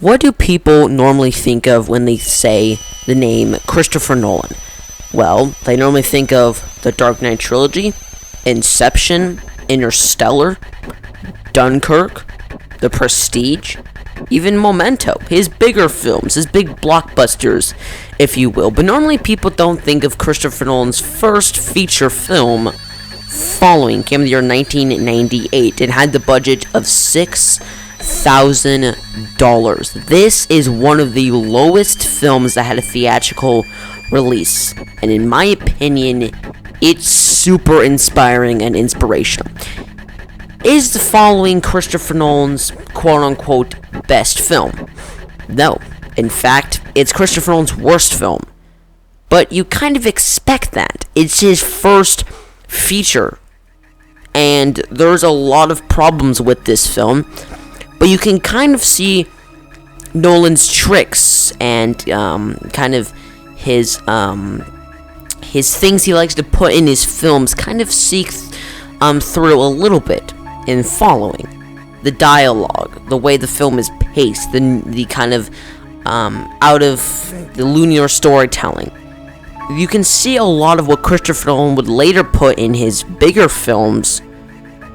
What do people normally think of when they say the name Christopher Nolan? Well, they normally think of the Dark Knight trilogy, Inception, Interstellar, Dunkirk, The Prestige, even Memento, his bigger films, his big blockbusters, if you will. But normally people don't think of Christopher Nolan's first feature film, Following, came in the year 1998. It had the budget of $6,000. This is one of the lowest films that had a theatrical release. And in my opinion, it's super inspiring and inspirational. Is The Following Christopher Nolan's quote-unquote best film? No. In fact, it's Christopher Nolan's worst film. But you kind of expect that. It's his first feature. And there's a lot of problems with this film. But you can kind of see Nolan's tricks and kind of his things he likes to put in his films kind of seek through a little bit in Following. The dialogue, the way the film is paced, the kind of out of the linear storytelling. You can see a lot of what Christopher Nolan would later put in his bigger films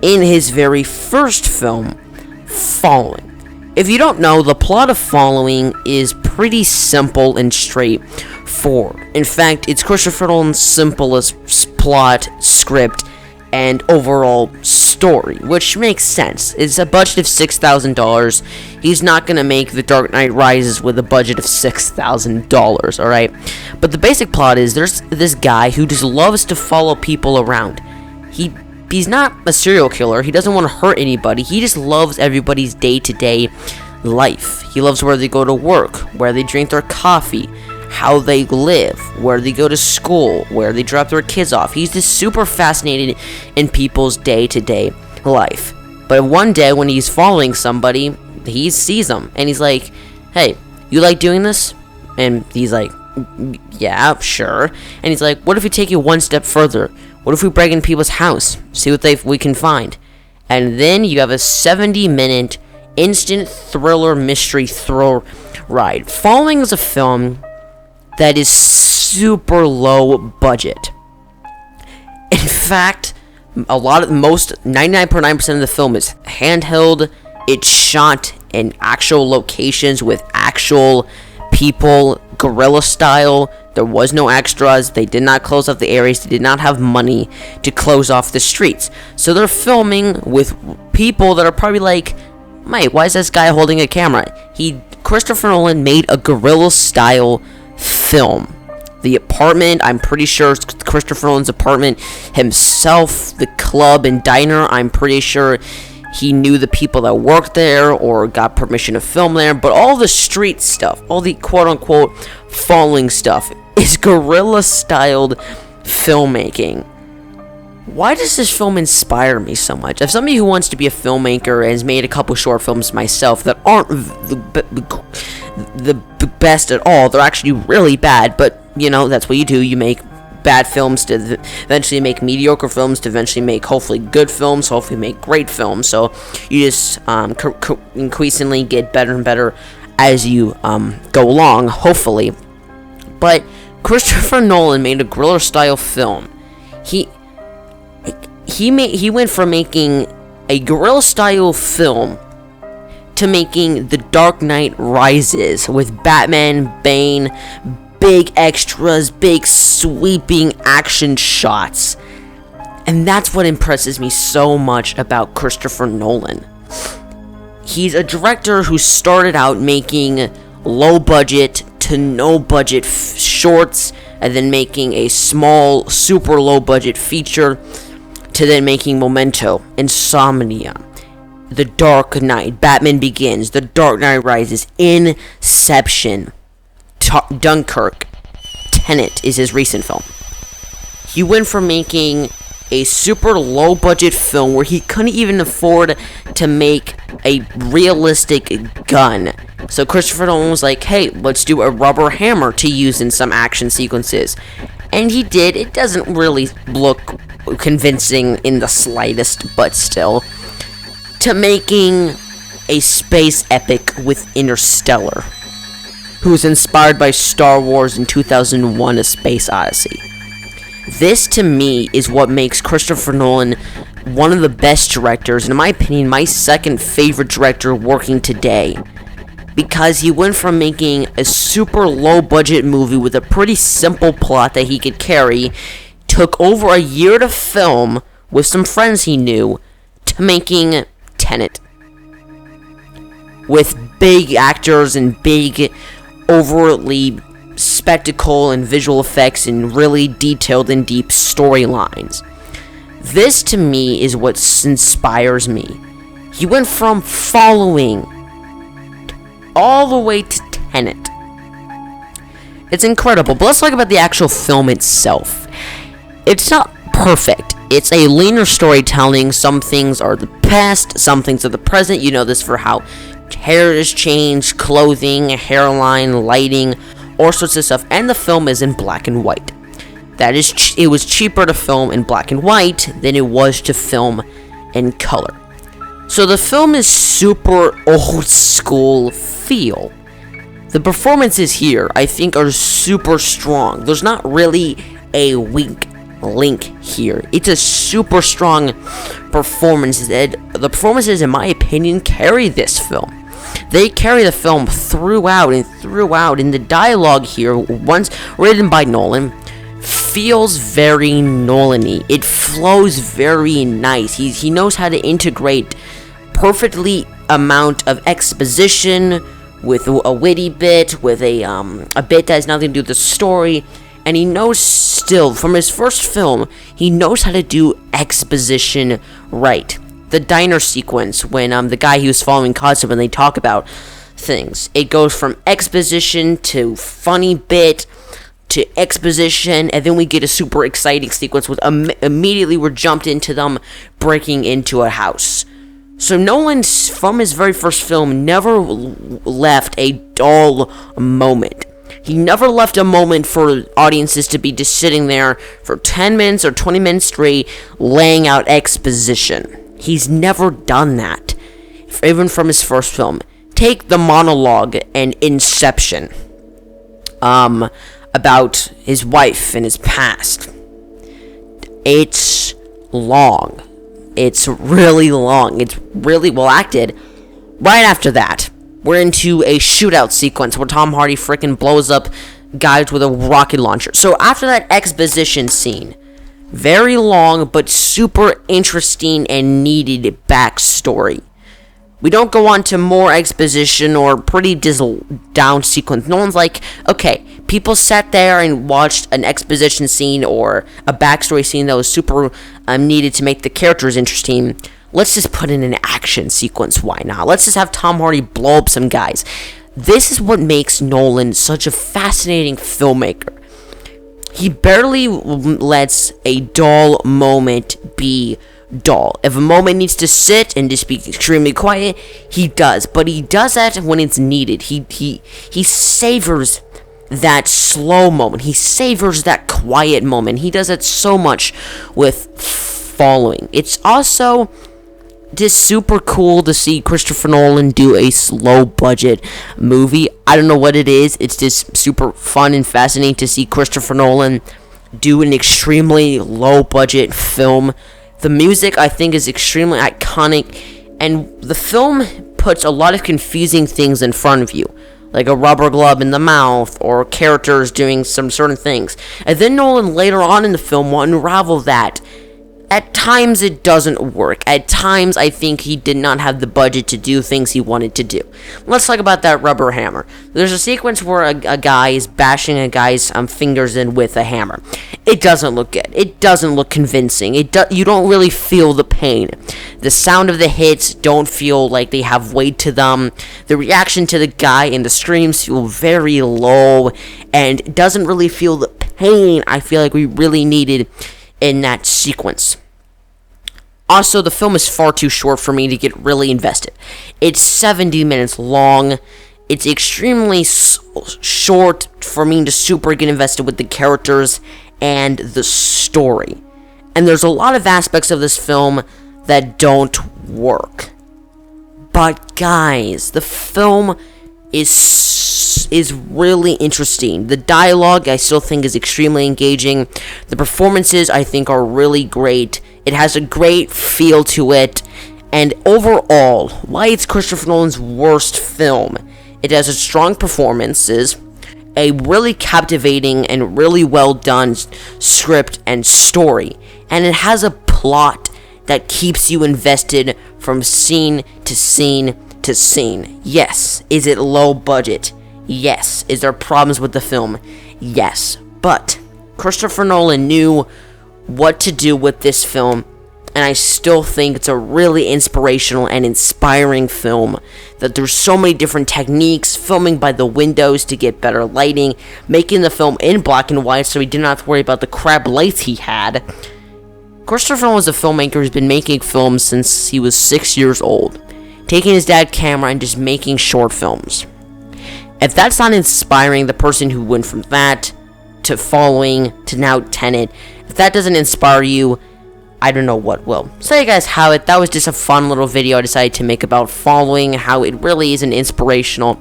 in his very first film, Following. If you don't know, the plot of Following is pretty simple and straightforward. In fact, it's Christopher Nolan's simplest plot, script, and overall story, which makes sense. It's a budget of $6,000. He's not going to make The Dark Knight Rises with a budget of $6,000, alright? But the basic plot is there's this guy who just loves to follow people around. He's not a serial killer. He doesn't want to hurt anybody. He just loves everybody's day-to-day life. He loves where they go to work, where they drink their coffee, how they live, where they go to school, where they drop their kids off. He's just super fascinated in people's day-to-day life. But one day when he's following somebody, he sees them and he's like, "Hey, you like doing this?" And he's like, "Yeah, sure." And he's like, "What if we take it one step further? What if we break in people's house, see what we can find?" And then you have a 70-minute instant thriller mystery thrill ride. Following is a film that is super low budget. In fact, 99.9% of the film is handheld. It's shot in actual locations with actual people, guerrilla style. There was no extras. They did not close off the areas. They did not have money to close off the streets. So they're filming with people that are probably like, "Mate, why is this guy holding a camera?" Christopher Nolan made a guerrilla style film. The apartment, I'm pretty sure it's Christopher Nolan's apartment himself. The club and diner, I'm pretty sure he knew the people that worked there or got permission to film there. But all the street stuff, all the quote-unquote Following stuff, is guerrilla-styled filmmaking. Why does this film inspire me so much? As somebody who wants to be a filmmaker and has made a couple short films myself that aren't the best at all, they're actually really bad, but, you know, that's what you do. You make bad films to eventually make mediocre films, to eventually make hopefully good films, hopefully make great films. So you just increasingly get better and better as you go along, hopefully. But Christopher Nolan made a guerrilla style film. He went from making a guerrilla style film to making The Dark Knight Rises with Batman, Bane, big extras, big sweeping action shots. And that's what impresses me so much about Christopher Nolan. He's a director who started out making low budget to no budget shorts, and then making a small, super low budget feature, to then making Memento, Insomnia, The Dark Knight, Batman Begins, The Dark Knight Rises, Inception, Dunkirk, Tenet is his recent film. He went from making a super low budget film where he couldn't even afford to make a realistic gun. So Christopher Nolan was like, "Hey, let's do a rubber hammer to use in some action sequences." And he did. It doesn't really look convincing in the slightest, but still. To making a space epic with Interstellar, who was inspired by Star Wars in 2001: A Space Odyssey. This, to me, is what makes Christopher Nolan one of the best directors, and in my opinion, my second favorite director working today. Because he went from making a super low-budget movie with a pretty simple plot that he could carry, took over a year to film with some friends he knew, to making Tenet. With big actors and big, overtly spectacle and visual effects and really detailed and deep storylines. This, to me, is what inspires me. He went from following all the way to Tenet. It's incredible, but let's talk about the actual film itself. It's not perfect. It's a linear storytelling. Some things are the past, some things are the present. You know this for how hair is changed, clothing, hairline, lighting, all sorts of stuff, and the film is in black and white. That is, it was cheaper to film in black and white than it was to film in color. So the film is super old school feel. The performances here, I think, are super strong. There's not really a weak link here. It's a super strong performance. The performances, in my opinion, carry this film. They carry the film throughout, and the dialogue here, once written by Nolan, feels very Nolan-y. It flows very nice. He knows how to integrate perfectly amount of exposition with a witty bit, with a bit that has nothing to do with the story, and he knows still, from his first film, he knows how to do exposition right. The diner sequence, when the guy he was following calls him and they talk about things. It goes from exposition to funny bit to exposition, and then we get a super exciting sequence with immediately we're jumped into them breaking into a house. So Nolan, from his very first film, never left a dull moment. He never left a moment for audiences to be just sitting there for 10 minutes or 20 minutes straight laying out exposition. He's never done that, even from his first film. Take the monologue in Inception, about his wife and his past. It's long. It's really long. It's really well acted. Right after that, we're into a shootout sequence where Tom Hardy frickin' blows up guys with a rocket launcher. So after that exposition scene, very long, but super interesting and needed backstory. We don't go on to more exposition or pretty down sequence. No one's like, okay, people sat there and watched an exposition scene or a backstory scene that was super needed to make the characters interesting. Let's just put in an action sequence. Why not? Let's just have Tom Hardy blow up some guys. This is what makes Nolan such a fascinating filmmaker. He barely lets a dull moment be dull. If a moment needs to sit and just be extremely quiet, he does. But he does that when it's needed. He savors that slow moment. He savors that quiet moment. He does that so much with following. It's also just super cool to see Christopher Nolan do a slow budget movie. I don't know what it is. It's just super fun and fascinating to see Christopher Nolan do an extremely low budget film. The music, I think, is extremely iconic, and the film puts a lot of confusing things in front of you, like a rubber glove in the mouth or characters doing some certain things. And then Nolan later on in the film will unravel that. At times it doesn't work. At times I think he did not have the budget to do things he wanted to do. Let's talk about that rubber hammer. There's a sequence where a guy is bashing a guy's fingers in with a hammer. It doesn't look good. It doesn't look convincing. You don't really feel the pain. The sound of the hits don't feel like they have weight to them. The reaction to the guy and the screams feel very low, and it doesn't really feel the pain I feel like we really needed in that sequence. Also, the film is far too short for me to get really invested. It's 70 minutes long. It's extremely short for me to super get invested with the characters and the story. And there's a lot of aspects of this film that don't work. But guys, the film is really interesting. The dialogue I still think is extremely engaging. The performances I think are really great. It has a great feel to it. And overall, why it's Christopher Nolan's worst film, it has a strong performances, a really captivating and really well done script and story, and it has a plot that keeps you invested from scene to scene to scene. Yes. Is it low budget? Yes. Is there problems with the film? Yes. But Christopher Nolan knew what to do with this film, and I still think it's a really inspirational and inspiring film. That there's so many different techniques, filming by the windows to get better lighting, making the film in black and white so he didn't have to worry about the crap lights he had. Christopher Nolan was a filmmaker who's been making films since he was 6 years old, taking his dad's camera and just making short films. If that's not inspiring the person who went from that to Following to now Tenet, if that doesn't inspire you, I don't know what will. So there you guys have it. That was just a fun little video I decided to make about Following, how it really is an inspirational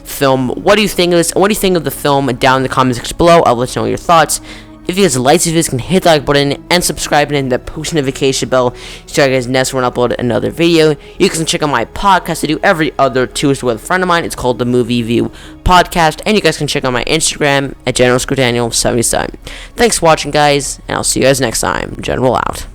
film. What do you think of this? What do you think of the film? Down in the comment section below, I'll let you know your thoughts. If you guys like this video, you can hit the like button and subscribe and hit the post notification bell so you guys next when I upload another video. You can check out my podcast I do every other Tuesday with a friend of mine. It's called the Movie View Podcast. And you guys can check out my Instagram at GeneralScrewDaniel77. Thanks for watching, guys, and I'll see you guys next time. General out.